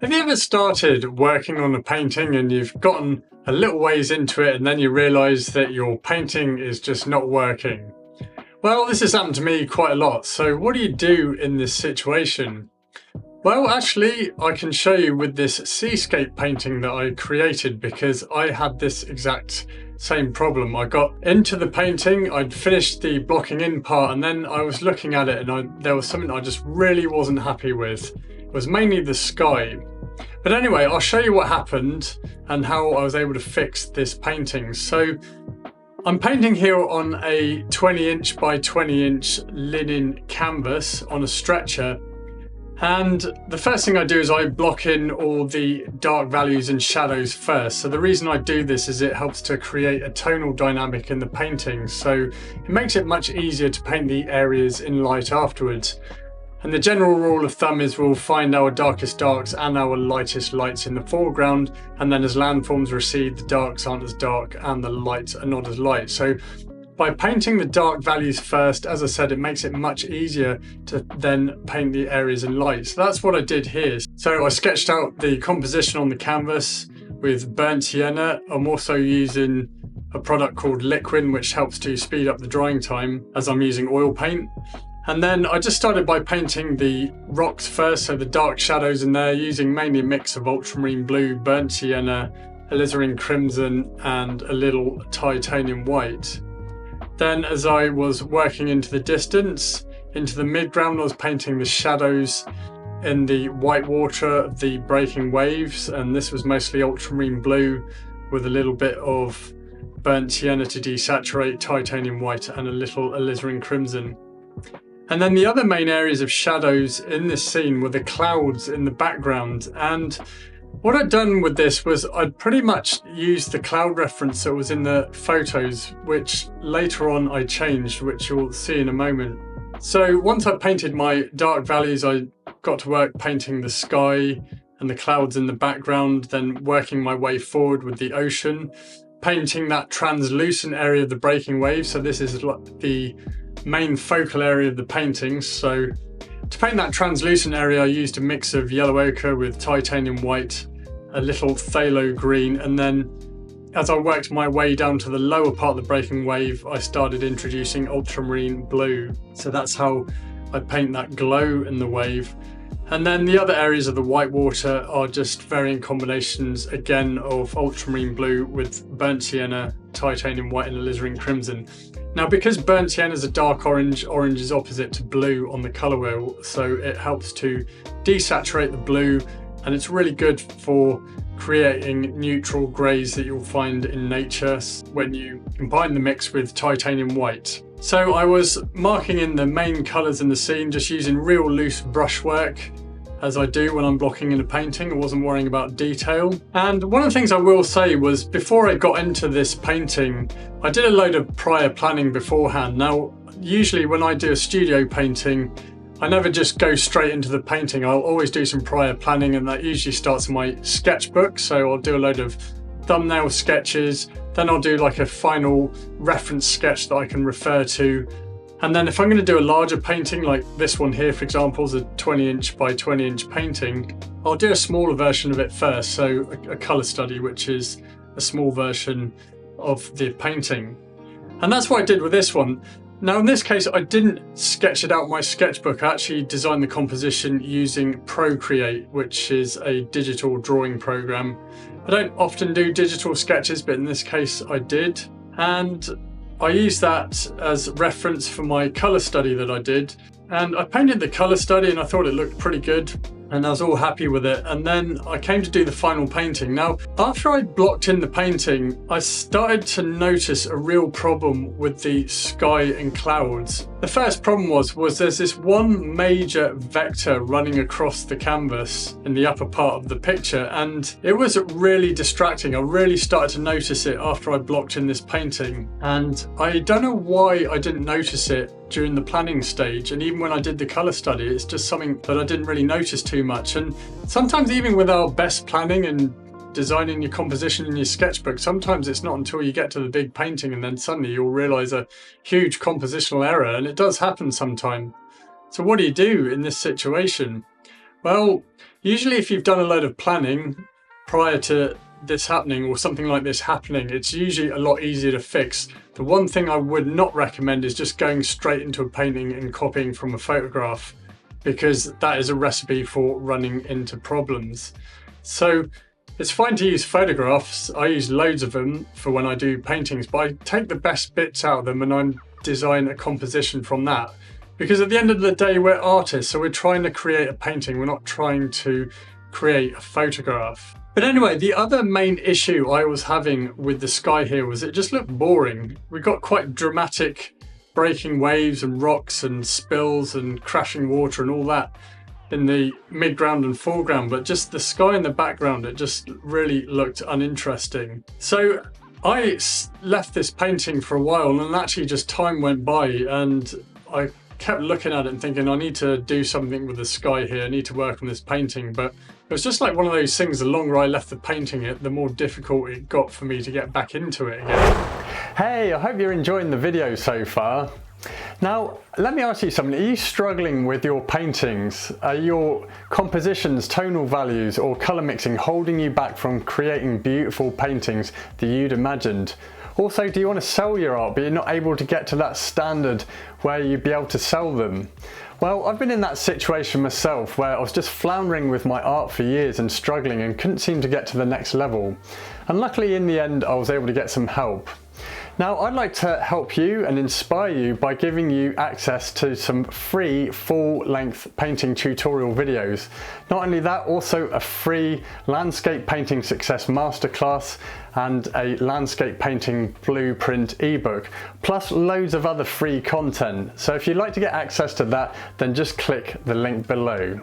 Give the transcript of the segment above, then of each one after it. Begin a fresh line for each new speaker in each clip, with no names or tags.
Have you ever started working on a painting and you've gotten a little ways into it and then you realise that your painting is just not working? Well, this has happened to me quite a lot. So what do you do in this situation? Well, actually, I can show you with this Seascape painting that I created because I had this exact same problem. I got into the painting, I'd finished the blocking in part, and then I was looking at it and there was something I just really wasn't happy with. It was mainly the sky. But anyway, I'll show you what happened and how I was able to fix this painting. So I'm painting here on a 20-inch by 20-inch linen canvas on a stretcher. And the first thing I do is I block in all the dark values and shadows first. So the reason I do this is it helps to create a tonal dynamic in the painting. So it makes it much easier to paint the areas in light afterwards. And the general rule of thumb is we'll find our darkest darks and our lightest lights in the foreground, and then as landforms recede, the darks aren't as dark and the lights are not as light. So by painting the dark values first, as I said, it makes it much easier to then paint the areas in light. So that's what I did here. So I sketched out the composition on the canvas with burnt sienna. I'm also using a product called Liquid, which helps to speed up the drying time as I'm using oil paint. And then I just started by painting the rocks first, so the dark shadows in there, using mainly a mix of ultramarine blue, burnt sienna, alizarin crimson, and a little titanium white. Then as I was working into the distance, into the midground, I was painting the shadows in the white water of the breaking waves, and this was mostly ultramarine blue with a little bit of burnt sienna to desaturate, titanium white, and a little alizarin crimson. And then the other main areas of shadows in this scene were the clouds in the background. And what I'd done with this was I'd pretty much used the cloud reference that was in the photos, which later on I changed, which you'll see in a moment. So once I painted my dark values, I got to work painting the sky and the clouds in the background, then working my way forward with the ocean, painting that translucent area of the breaking waves. So this is like the main focal area of the painting. So to paint that translucent area, I used a mix of yellow ochre with titanium white, a little phthalo green, and then as I worked my way down to the lower part of the breaking wave, I started introducing ultramarine blue. So that's how I paint that glow in the wave. And then the other areas of the white water are just varying combinations, again, of ultramarine blue with burnt sienna, titanium white, and alizarin crimson. Now, because burnt sienna is a dark orange, orange is opposite to blue on the colour wheel, so it helps to desaturate the blue, and it's really good for creating neutral greys that you'll find in nature when you combine the mix with titanium white. So I was marking in the main colours in the scene, just using real loose brushwork, as I do when I'm blocking in a painting. I wasn't worrying about detail. And one of the things I will say was, before I got into this painting, I did a load of prior planning beforehand. Now, usually when I do a studio painting, I never just go straight into the painting. I'll always do some prior planning, and that usually starts in my sketchbook. So I'll do a load of thumbnail sketches, then I'll do like a final reference sketch that I can refer to. And then if I'm going to do a larger painting, like this one here, for example, is a 20-inch by 20-inch painting, I'll do a smaller version of it first. So a colour study, which is a small version of the painting. And that's what I did with this one. Now, in this case, I didn't sketch it out in my sketchbook. I actually designed the composition using Procreate, which is a digital drawing program. I don't often do digital sketches, but in this case I did. And I used that as reference for my colour study that I did. And I painted the colour study and I thought it looked pretty good, and I was all happy with it. And then I came to do the final painting. Now, after I blocked in the painting, I started to notice a real problem with the sky and clouds. The first problem was there's this one major vector running across the canvas in the upper part of the picture, and it was really distracting. I really started to notice it after I blocked in this painting, and I don't know why I didn't notice it during the planning stage, and even when I did the colour study, it's just something that I didn't really notice too much. And sometimes even with our best planning and designing your composition in your sketchbook, sometimes it's not until you get to the big painting and then suddenly you'll realise a huge compositional error, and it does happen sometimes. So what do you do in this situation? Well, Usually if you've done a load of planning prior to this happening or something like this happening, it's usually a lot easier to fix. The one thing I would not recommend is just going straight into a painting and copying from a photograph, because that is a recipe for running into problems. So it's fine to use photographs. I use loads of them for when I do paintings, but I take the best bits out of them and I design a composition from that. Because at the end of the day, we're artists, so we're trying to create a painting. We're not trying to create a photograph. But anyway, the other main issue I was having with the sky here was it just looked boring. We got quite dramatic breaking waves and rocks and spills and crashing water and all that in the midground and foreground, but just the sky in the background, it just really looked uninteresting. So I left this painting for a while, and actually just time went by and I kept looking at it and thinking, I need to do something with the sky here, I need to work on this painting. But it was just like one of those things, the longer I left the painting, the more difficult it got for me to get back into it again. Hey, I hope you're enjoying the video so far. Now, let me ask you something. Are you struggling with your paintings? Are your compositions, tonal values, or colour mixing holding you back from creating beautiful paintings that you'd imagined? Also, do you want to sell your art, but you're not able to get to that standard where you'd be able to sell them? Well, I've been in that situation myself where I was just floundering with my art for years and struggling and couldn't seem to get to the next level. And luckily in the end, I was able to get some help. Now, I'd like to help you and inspire you by giving you access to some free full-length painting tutorial videos. Not only that, also a free landscape painting success masterclass and a landscape painting blueprint ebook, plus loads of other free content. So if you'd like to get access to that, then just click the link below.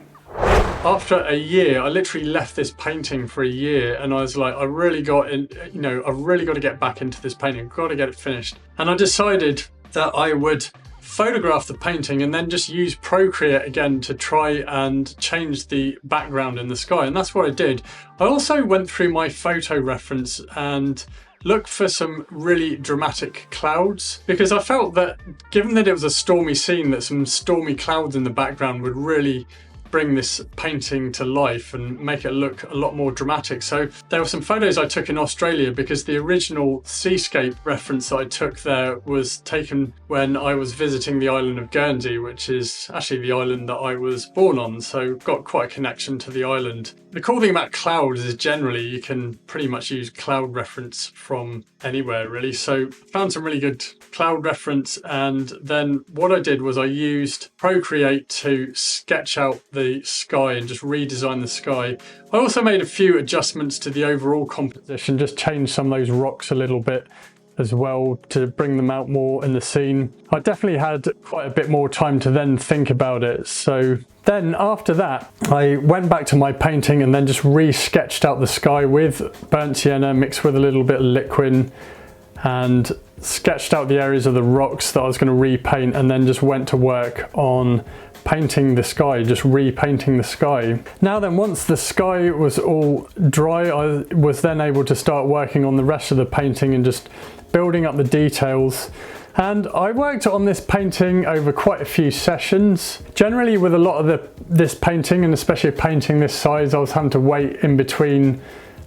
After a year, I literally left this painting for a year, and I was like, I really got to get back into this painting. I've got to get it finished. And I decided that I would photograph the painting and then just use Procreate again to try and change the background in the sky. And that's what I did. I also went through my photo reference and looked for some really dramatic clouds, because I felt that given that it was a stormy scene, that some stormy clouds in the background would really bring this painting to life and make it look a lot more dramatic. So there were some photos I took in Australia, because the original Seascape reference I took there was taken when I was visiting the island of Guernsey, which is actually the island that I was born on, so got quite a connection to the island. The cool thing about clouds is generally you can pretty much use cloud reference from anywhere really. So found some really good cloud reference, and then what I did was I used Procreate to sketch out the sky and just redesign the sky. I also made a few adjustments to the overall composition, just changed some of those rocks a little bit as well to bring them out more in the scene. I definitely had quite a bit more time to then think about it. So then after that, I went back to my painting and then just re-sketched out the sky with burnt sienna mixed with a little bit of liquid, and sketched out the areas of the rocks that I was going to repaint, and then just went to work on painting the sky, just repainting the sky. Now then, once the sky was all dry, I was then able to start working on the rest of the painting and just building up the details. And I worked on this painting over quite a few sessions. Generally with a lot of this painting, and especially a painting this size, I was having to wait in between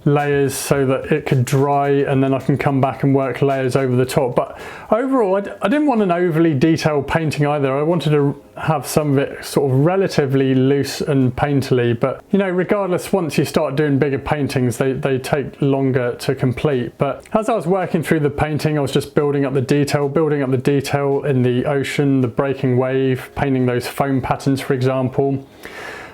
layers so that it could dry, and then I can come back and work layers over the top. But overall, I didn't want an overly detailed painting either. I wanted to have some of it sort of relatively loose and painterly, but you know, regardless, once you start doing bigger paintings, they take longer to complete. But as I was working through the painting, I was just building up the detail in the ocean, the breaking wave, painting those foam patterns, for example.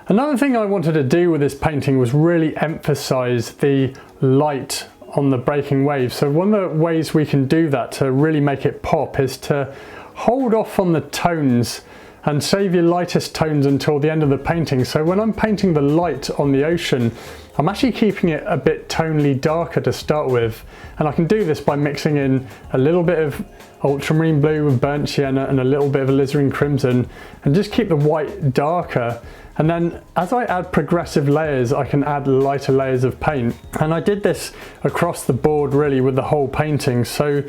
Another thing I wanted to do with this painting was really emphasize the light on the breaking wave. So one of the ways we can do that to really make it pop is to hold off on the tones and save your lightest tones until the end of the painting. So when I'm painting the light on the ocean, I'm actually keeping it a bit tonally darker to start with. And I can do this by mixing in a little bit of ultramarine blue with burnt sienna and a little bit of alizarin crimson, and just keep the white darker. And then as I add progressive layers, I can add lighter layers of paint. And I did this across the board really with the whole painting, so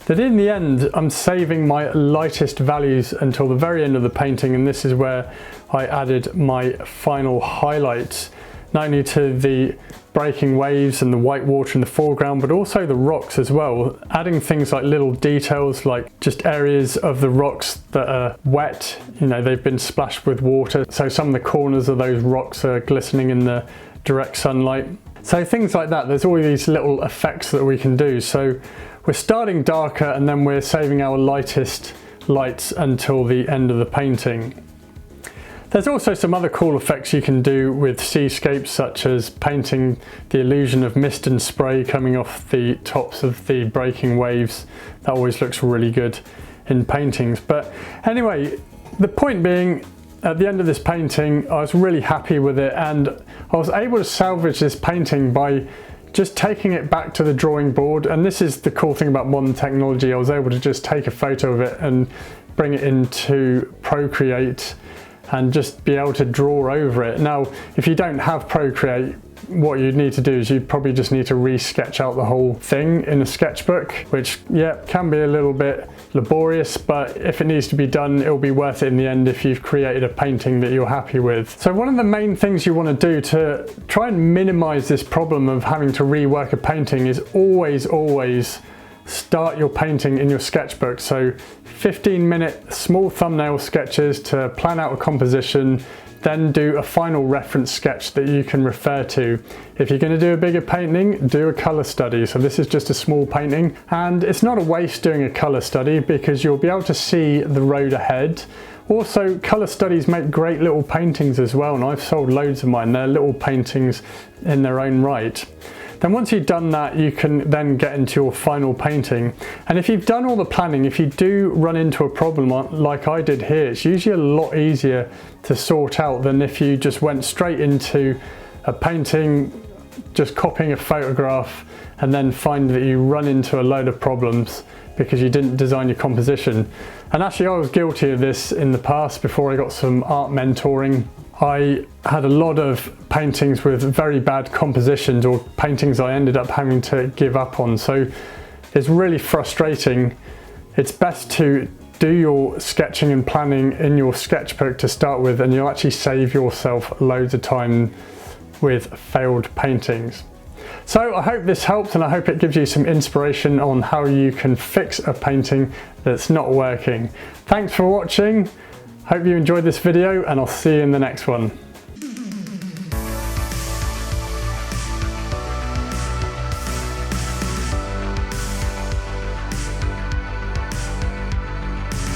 that in the end, I'm saving my lightest values until the very end of the painting. And this is where I added my final highlights. not only to the breaking waves and the white water in the foreground, but also the rocks as well, adding things like little details, like just areas of the rocks that are wet, you know, they've been splashed with water, so some of the corners of those rocks are glistening in the direct sunlight. So things like that, there's all these little effects that we can do. So we're starting darker and then we're saving our lightest lights until the end of the painting. There's also some other cool effects you can do with Seascape, such as painting the illusion of mist and spray coming off the tops of the breaking waves. That always looks really good in paintings. But anyway, the point being, at the end of this painting, I was really happy with it, and I was able to salvage this painting by just taking it back to the drawing board. And this is the cool thing about modern technology. I was able to just take a photo of it and bring it into Procreate and just be able to draw over it. Now, if you don't have Procreate, what you need to do is you probably just need to re-sketch out the whole thing in a sketchbook, which, yeah, can be a little bit laborious, but if it needs to be done, it'll be worth it in the end if you've created a painting that you're happy with. So one of the main things you want to do to try and minimize this problem of having to rework a painting is always start your painting in your sketchbook. So 15-minute small thumbnail sketches to plan out a composition, then do a final reference sketch that you can refer to. If you're going to do a bigger painting, do a colour study. So this is just a small painting, and it's not a waste doing a colour study because you'll be able to see the road ahead. Also, colour studies make great little paintings as well, and I've sold loads of mine. They're little paintings in their own right. Then once you've done that, you can then get into your final painting. And if you've done all the planning, if you do run into a problem like I did here, it's usually a lot easier to sort out than if you just went straight into a painting, just copying a photograph, and then find that you run into a load of problems because you didn't design your composition. And actually, I was guilty of this in the past before I got some art mentoring. I had a lot of paintings with very bad compositions, or paintings I ended up having to give up on. So it's really frustrating. It's best to do your sketching and planning in your sketchbook to start with, and you'll actually save yourself loads of time with failed paintings. So I hope this helps, and I hope it gives you some inspiration on how you can fix a painting that's not working. Thanks for watching. Hope you enjoyed this video, and I'll see you in the next one.